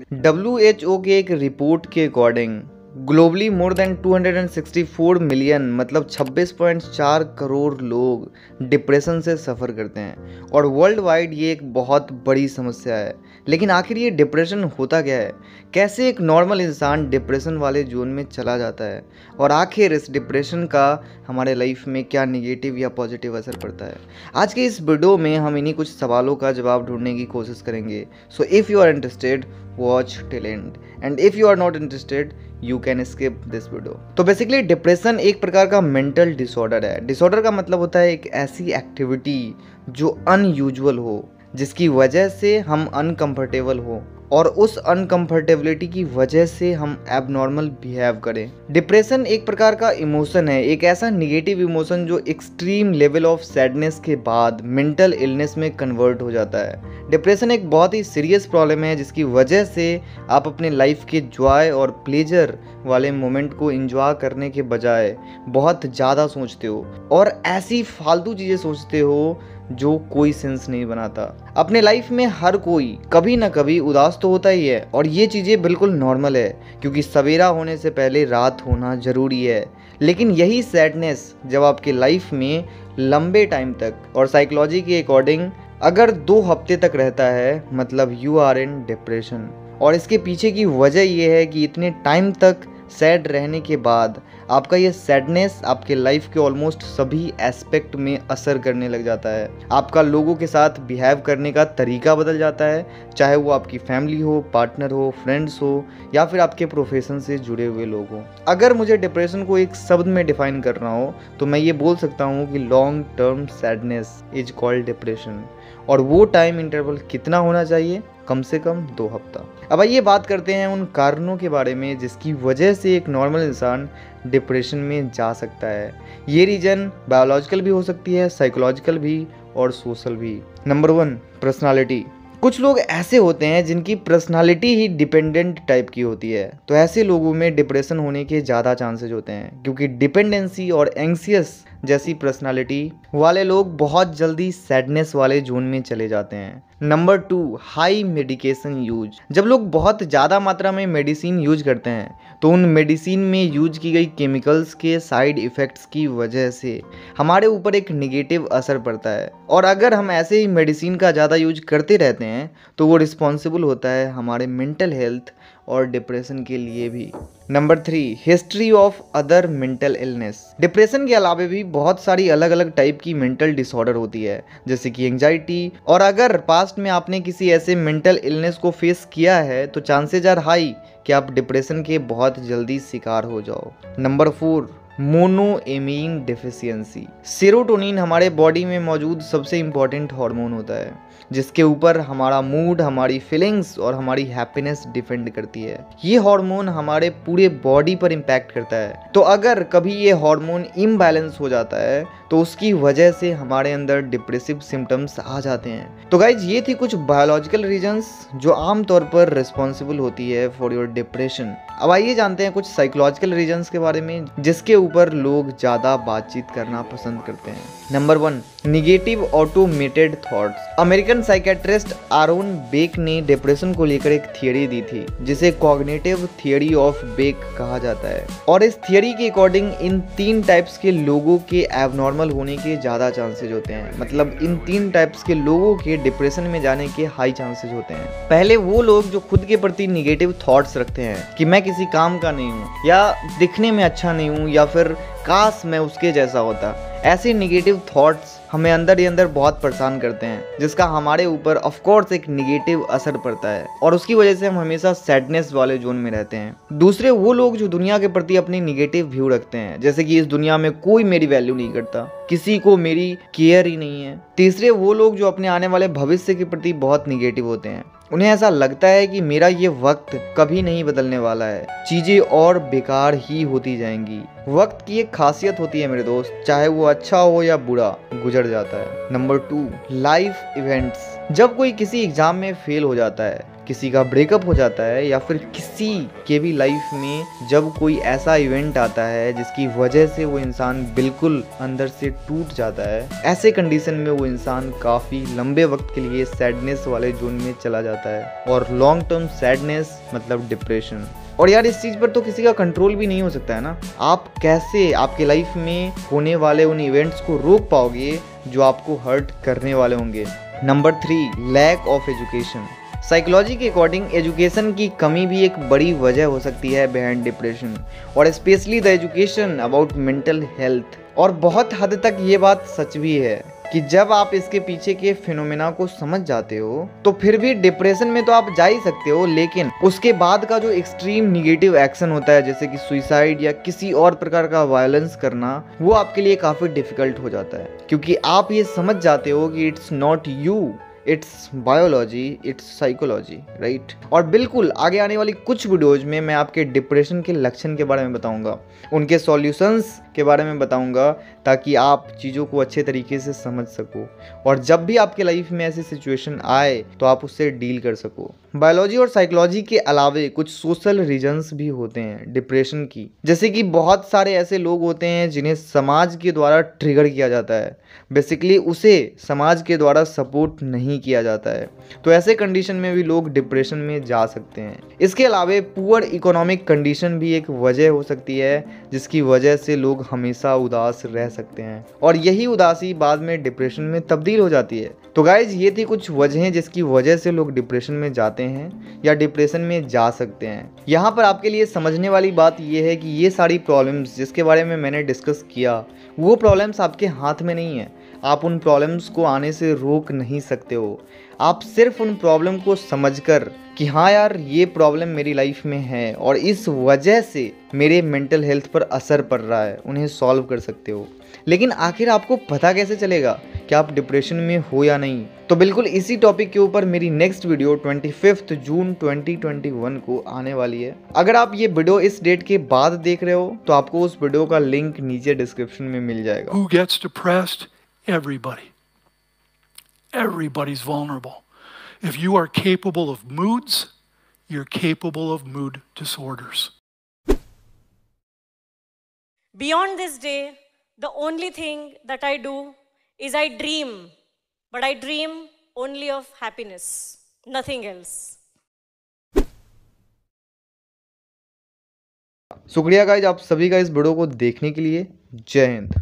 WHO के एक report के according globally more than 264 million मतलब 26.4 करोड़ लोग डिप्रेशन से सफ़र करते हैं और वर्ल्ड वाइड ये एक बहुत बड़ी समस्या है। लेकिन आखिर ये डिप्रेशन होता क्या है, कैसे एक नॉर्मल इंसान डिप्रेशन वाले जोन में चला जाता है और आखिर इस डिप्रेशन का हमारे लाइफ में क्या निगेटिव या पॉजिटिव असर पड़ता है। आज के इस वीडियो में हम इन्हीं कुछ सवालों का जवाब ढूंढने की कोशिश करेंगे। So if you are interested watch till end and if you are not interested you can skip this video. तो बेसिकली डिप्रेशन एक प्रकार का मेंटल डिसऑर्डर है। डिसऑर्डर का मतलब होता है एक ऐसी एक्टिविटी जो अनयूजुअल हो, जिसकी वजह से हम अनकंफर्टेबल हो और उस अनकंफर्टेबिलिटी की वजह से हम एबनॉर्मल बिहेव करें। डिप्रेशन एक प्रकार का इमोशन है, एक ऐसा निगेटिव इमोशन जो एक्सट्रीम लेवल ऑफ सैडनेस के बाद मेंटल इलनेस में कन्वर्ट हो जाता है। डिप्रेशन एक बहुत ही सीरियस प्रॉब्लम है जिसकी वजह से आप अपने लाइफ के जॉय और प्लेजर वाले मोमेंट को एंजॉय करने के बजाय बहुत ज़्यादा सोचते हो और ऐसी फालतू चीज़ें सोचते हो जो कोई सेंस नहीं बनाता। अपने लाइफ में हर कोई कभी ना कभी उदास तो होता ही है और ये चीज़ें बिल्कुल नॉर्मल है, क्योंकि सवेरा होने से पहले रात होना ज़रूरी है। लेकिन यही सैडनेस जब आपके लाइफ में लंबे टाइम तक और साइकोलॉजी के अकॉर्डिंग अगर 2 हफ्ते तक रहता है, मतलब यू आर इन डिप्रेशन। और इसके पीछे की वजह यह है कि इतने टाइम तक सैड रहने के बाद आपका ये सैडनेस आपके लाइफ के ऑलमोस्ट सभी एस्पेक्ट में असर करने लग जाता है। आपका लोगों के साथ बिहेव करने का तरीका बदल जाता है, चाहे वो आपकी फैमिली हो, पार्टनर हो, फ्रेंड्स हो या फिर आपके प्रोफेशन से जुड़े हुए लोग हो। अगर मुझे डिप्रेशन को एक शब्द में डिफाइन करना हो तो मैं ये बोल सकता हूँ कि long term sadness is called depression. और वो टाइम इंटरवल कितना होना चाहिए? कम से कम 2 हफ्ता। अब आइए बात करते हैं उन कारणों के बारे में जिसकी वजह से एक नॉर्मल इंसान डिप्रेशन में जा सकता है। ये रीजन बायोलॉजिकल भी हो सकती है, साइकोलॉजिकल भी और सोशल भी। Number 1, personality. कुछ लोग ऐसे होते हैं जिनकी पर्सनालिटी ही डिपेंडेंट टाइप की होती है, तो ऐसे लोगों में डिप्रेशन होने के ज़्यादा चांसेस होते हैं, क्योंकि डिपेंडेंसी और एंग्सियस जैसी पर्सनालिटी वाले लोग बहुत जल्दी सैडनेस वाले जोन में चले जाते हैं। Number 2, high medication use. जब लोग बहुत ज़्यादा मात्रा में मेडिसिन यूज करते हैं तो उन मेडिसिन में यूज की गई केमिकल्स के साइड इफ़ेक्ट्स की वजह से हमारे ऊपर एक नेगेटिव असर पड़ता है। और अगर हम ऐसे ही मेडिसिन का ज़्यादा यूज करते रहते हैं तो वो रिस्पॉन्सिबल होता है हमारे मेंटल हेल्थ और डिप्रेशन के लिए भी। Number 3, history of other mental illness. Depression के अलावा भी बहुत सारी अलग अलग टाइप की मेंटल डिसऑर्डर होती है, जैसे कि एंजाइटी। और अगर पास्ट में आपने किसी ऐसे मेंटल इलनेस को फेस किया है तो चांसेज आर हाई कि आप डिप्रेशन के बहुत जल्दी शिकार हो जाओ। Number 4, monoamine deficiency. सेरोटोनिन हमारे बॉडी में मौजूद सबसे इम्पॉर्टेंट हार्मोन होता है, जिसके ऊपर हमारा मूड, हमारी फीलिंग्स और हमारी हैप्पीनेस डिपेंड करती है। ये हार्मोन हमारे पूरे बॉडी पर इम्पैक्ट करता है। तो अगर कभी ये हार्मोन इम्बैलेंस हो जाता है तो उसकी वजह से हमारे अंदर डिप्रेसिव सिम्टम्स आ जाते हैं। तो गाइज, ये थी कुछ बायोलॉजिकल रीजंस जो आमतौर पर रिस्पॉन्सिबल होती है फॉर योर डिप्रेशन। अब आइए जानते हैं कुछ साइकोलॉजिकल रीजंस के बारे में जिसके ऊपर लोग ज़्यादा बातचीत करना पसंद करते हैं। Number 1, negative automated thoughts. American psychiatrist Aaron Beck ने डिप्रेशन को लेकर एक थियरी दी थी जिसे कॉग्निटिव थियरी ऑफ बेक कहा जाता है। और इस थियरी के अकॉर्डिंग इन 3 टाइप्स के लोगों के एबनॉर्मल होने के ज़्यादा चांसेज होते हैं, मतलब इन 3 टाइप्स के लोगों के डिप्रेशन में जाने के हाई चांसेज होते हैं। पहले वो लोग जो खुद के प्रति निगेटिव थॉट्स रखते हैं कि मैं किसी काम का नहीं हूँ, या दिखने में अच्छा नहीं हूँ, या फिर काश मैं उसके जैसा होता। ऐसे निगेटिव थॉट्स हमें अंदर ही अंदर बहुत परेशान करते हैं, जिसका हमारे ऊपर ऑफ कोर्स एक निगेटिव असर पड़ता है और उसकी वजह से हम हमेशा सैडनेस वाले जोन में रहते हैं। दूसरे वो लोग जो दुनिया के प्रति अपनी निगेटिव व्यू रखते हैं, जैसे कि इस दुनिया में कोई मेरी वैल्यू नहीं करता, किसी को मेरी केयर ही नहीं है। तीसरे वो लोग जो अपने आने वाले भविष्य के प्रति बहुत निगेटिव होते हैं। उन्हें ऐसा लगता है कि मेरा ये वक्त कभी नहीं बदलने वाला है, चीजें और बेकार ही होती जाएंगी। वक्त की एक खासियत होती है मेरे दोस्त, चाहे वो अच्छा हो या बुरा, गुजर जाता है। Number 2, life events. जब कोई किसी एग्जाम में फेल हो जाता है, किसी का ब्रेकअप हो जाता है या फिर किसी के भी लाइफ में जब कोई ऐसा इवेंट आता है जिसकी वजह से वो इंसान बिल्कुल अंदर से टूट जाता है, ऐसे कंडीशन में वो इंसान काफ़ी लंबे वक्त के लिए सैडनेस वाले जोन में चला जाता है। और लॉन्ग टर्म सैडनेस मतलब डिप्रेशन। और यार इस चीज़ पर तो किसी का कंट्रोल भी नहीं हो सकता है ना। आप कैसे आपके लाइफ में होने वाले उन इवेंट्स को रोक पाओगे जो आपको हर्ट करने वाले होंगे। Number 3, lack of education. Psychology के अकॉर्डिंग एजुकेशन की कमी भी एक बड़ी वजह हो सकती है बिहाइंड डिप्रेशन, और especially the education about mental health. और बहुत हद तक ये बात सच भी है कि जब आप इसके पीछे के फिनोमेना को समझ जाते हो तो फिर भी डिप्रेशन में तो आप जा ही सकते हो, लेकिन उसके बाद का जो एक्सट्रीम निगेटिव एक्शन होता है जैसे कि सुसाइड या किसी और प्रकार का वायलेंस करना, वो आपके लिए काफ़ी डिफिकल्ट हो जाता है, क्योंकि आप ये समझ जाते हो कि it's not you, it's biology, it's psychology, right. और बिल्कुल आगे आने वाली कुछ वीडियोज में मैं आपके डिप्रेशन के लक्षण के बारे में बताऊंगा, उनके सॉल्यूशंस के बारे में बताऊंगा, ताकि आप चीज़ों को अच्छे तरीके से समझ सको और जब भी आपके लाइफ में ऐसी सिचुएशन आए तो आप उससे डील कर सको। बायोलॉजी और साइकोलॉजी के अलावे कुछ सोशल रीजंस भी होते हैं डिप्रेशन की, जैसे कि बहुत सारे ऐसे लोग होते हैं जिन्हें समाज के द्वारा ट्रिगर किया जाता है, बेसिकली उसे समाज के द्वारा सपोर्ट नहीं किया जाता है, तो ऐसे कंडीशन में भी लोग डिप्रेशन में जा सकते हैं। इसके अलावे पुअर इकोनॉमिक कंडीशन भी एक वजह हो सकती है जिसकी वजह से लोग हमेशा उदास रह सकते हैं, और यही उदासी बाद में डिप्रेशन में तब्दील हो जाती है। तो गाइज ये थी कुछ वजहें जिसकी वजह से लोग डिप्रेशन में जाते हैं या डिप्रेशन में जा सकते हैं। यहाँ पर आपके लिए समझने वाली बात यह है कि ये सारी प्रॉब्लम्स जिसके बारे में मैंने डिस्कस किया, वो प्रॉब्लम्स आपके हाथ में नहीं है। आप उन प्रॉब्लम्स को आने से रोक नहीं सकते हो। आप सिर्फ उन प्रॉब्लम को समझकर कि हाँ यार ये प्रॉब्लम मेरी लाइफ में है और इस वजह से मेरे मेंटल हेल्थ पर असर पड़ रहा है, उन्हें सॉल्व कर सकते हो। लेकिन आखिर आपको पता कैसे चलेगा कि आप डिप्रेशन में हो या नहीं? तो बिल्कुल इसी टॉपिक के ऊपर मेरी नेक्स्ट वीडियो 25 जून 2021 को आने वाली है। अगर आप ये वीडियो इस डेट के बाद देख रहे हो तो आपको उस वीडियो का लिंक नीचे डिस्क्रिप्शन में मिल जाएगा। Who gets depressed? Everybody. Everybody's vulnerable. If you are capable of moods, you're capable of mood disorders. Beyond this day, the only thing that I do is I dream, but I dream only of happiness, nothing else. शुक्रिया guys आप सभी का इस video को देखने के लिए। जय हिंद।